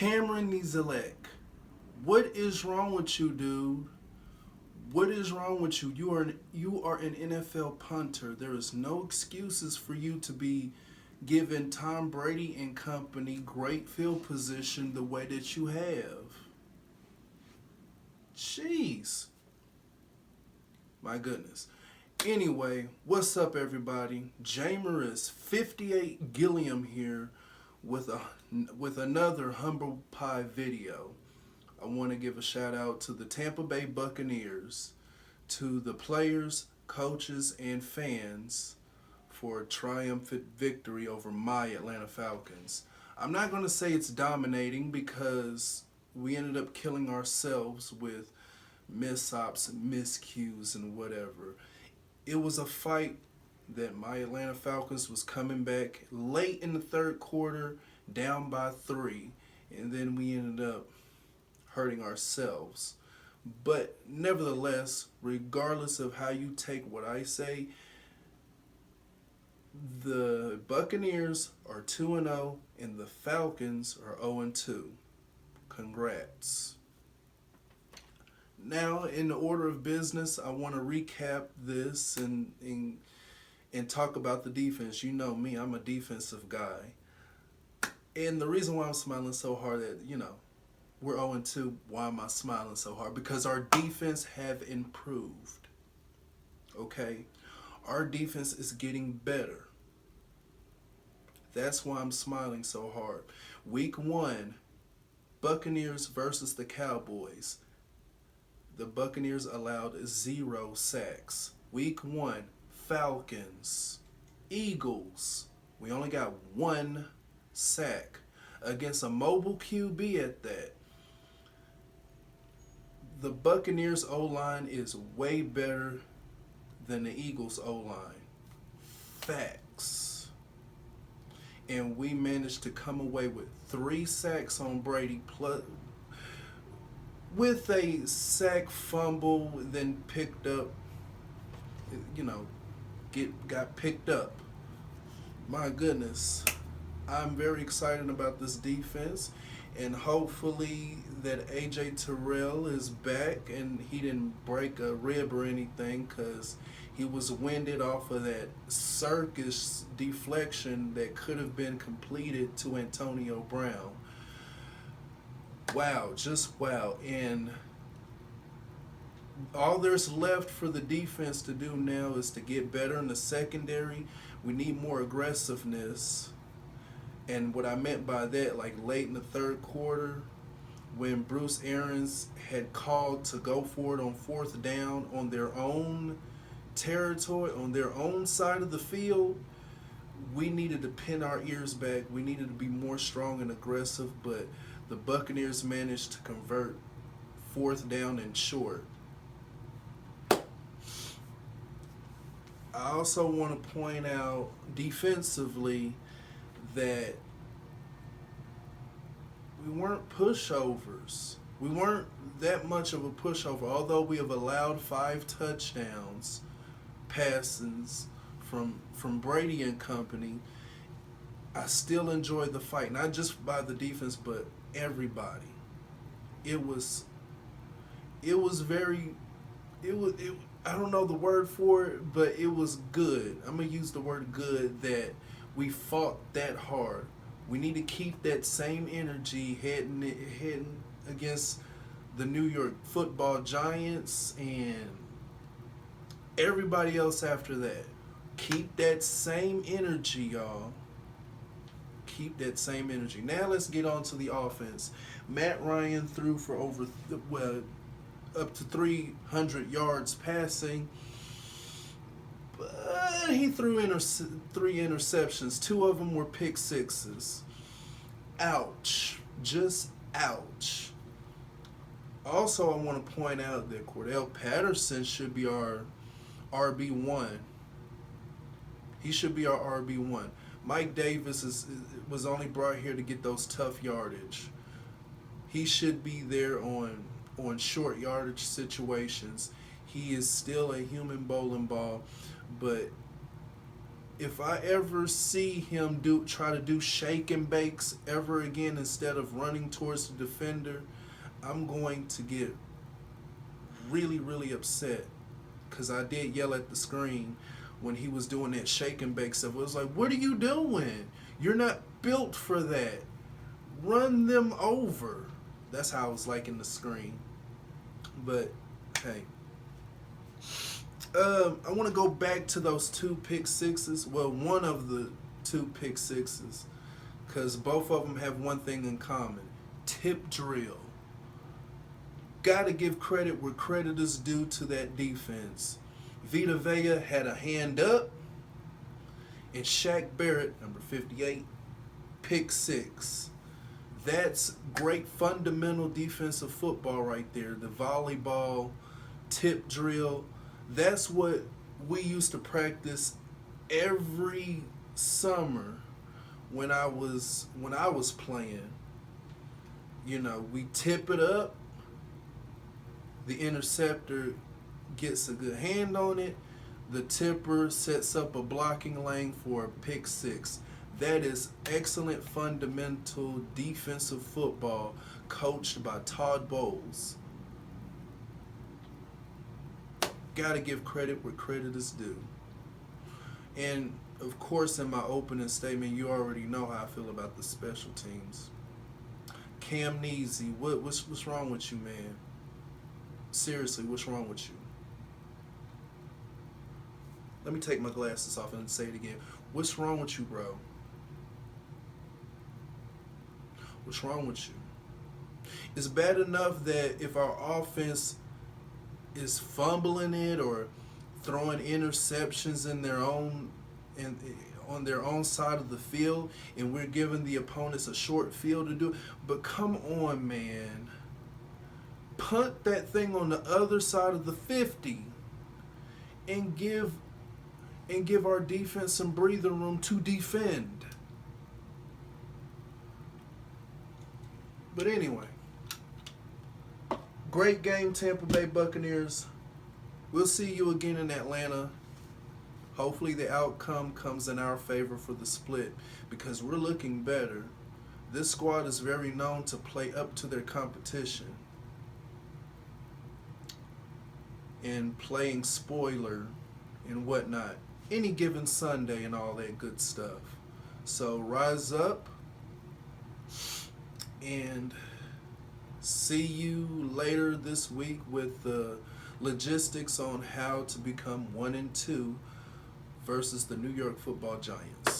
Cameron Nizelek, what is wrong with you, dude? What is wrong with you? You are an NFL punter. There is no excuses for you to be giving Tom Brady and company great field position the way that you have. Jeez. My goodness. Anyway, what's up, everybody? Jameris 58 Gilliam here with another humble pie video. I want to give a shout out to the Tampa Bay Buccaneers, to the players, coaches, and fans for a triumphant victory over my Atlanta Falcons. I'm not going to say it's dominating because we ended up killing ourselves with mishaps, miscues, and whatever. It was a fight that my Atlanta Falcons was coming back late in the third quarter, down by 3, and then we ended up hurting ourselves. But nevertheless, regardless of how you take what I say, the Buccaneers are 2-0 and the Falcons are 0-2. Congrats. Now, in the order of business, I want to recap this and talk about the defense. You know me, I'm a defensive guy. And the reason why I'm smiling so hard that, we're 0-2. Why am I smiling so hard? Because our defense have improved. Okay? Our defense is getting better. That's why I'm smiling so hard. Week 1, Buccaneers versus the Cowboys. The Buccaneers allowed 0 sacks. Week 1, Falcons, Eagles. We only got 1 sack against a mobile QB at that. The Buccaneers O-line is way better than the Eagles O-line. Facts. And we managed to come away with 3 sacks on Brady, plus with a sack fumble, then picked up, got picked up. My goodness. I'm very excited about this defense, and hopefully that AJ Terrell is back and he didn't break a rib or anything, because he was winded off of that circus deflection that could have been completed to Antonio Brown. Wow, just wow. And all there's left for the defense to do now is to get better in the secondary. We need more aggressiveness. And what I meant by that, like late in the third quarter, when Bruce Arians had called to go for it on 4th down on their own territory, on their own side of the field, we needed to pin our ears back. We needed to be more strong and aggressive, but the Buccaneers managed to convert 4th down and short. I also want to point out defensively that we weren't pushovers. We weren't that much of a pushover, although we have allowed 5 touchdowns passes from Brady and company. I still enjoyed the fight, not just by the defense, but everybody. It was very, I don't know the word for it, but it was good. I'm going to use the word good, that we fought that hard. We need to keep that same energy heading against the New York Football Giants and everybody else after that. Keep that same energy, y'all. Keep that same energy. Now let's get on to the offense. Matt Ryan threw for up to 300 yards passing, but he threw 3 interceptions. 2 of them were pick sixes. Ouch. Just ouch. Also, I want to point out that Cordell Patterson should be our RB1. He should be our RB1. Mike Davis was only brought here to get those tough yardage. He should be there on short yardage situations. He is still a human bowling ball, but if I ever see him try to do shake and bakes ever again instead of running towards the defender, I'm going to get really, really upset. Because I did yell at the screen when he was doing that shake and bake stuff. It was like, what are you doing? You're not built for that. Run them over. That's how I was liking the screen. But, hey. I want to go back to those 2 pick sixes. Well, one of the 2 pick sixes. Because both of them have one thing in common. Tip drill. Gotta give credit where credit is due to that defense. Vita Vea had a hand up. And Shaq Barrett, number 58, pick 6. That's great fundamental defensive football right there. The volleyball, tip drill. That's what we used to practice every summer when I was playing. You know, we tip it up. The interceptor gets a good hand on it. The tipper sets up a blocking lane for a pick 6. That is excellent fundamental defensive football coached by Todd Bowles. Gotta give credit where credit is due. And of course, in my opening statement, you already know how I feel about the special teams. Cam Neasy, what's wrong with you, man? Seriously, what's wrong with you? Let me take my glasses off and say it again. What's wrong with you, bro? What's wrong with you? It's bad enough that if our offense is fumbling it or throwing interceptions on their own side of the field, and we're giving the opponents a short field to do. But come on, man. Punt that thing on the other side of the 50 and give our defense some breathing room to defend. But anyway, great game, Tampa Bay Buccaneers. We'll see you again in Atlanta. Hopefully the outcome comes in our favor for the split because we're looking better. This squad is very known to play up to their competition and playing spoiler and whatnot. Any given Sunday and all that good stuff. So rise up and see you later this week with the logistics on how to become 1-2 versus the New York Football Giants.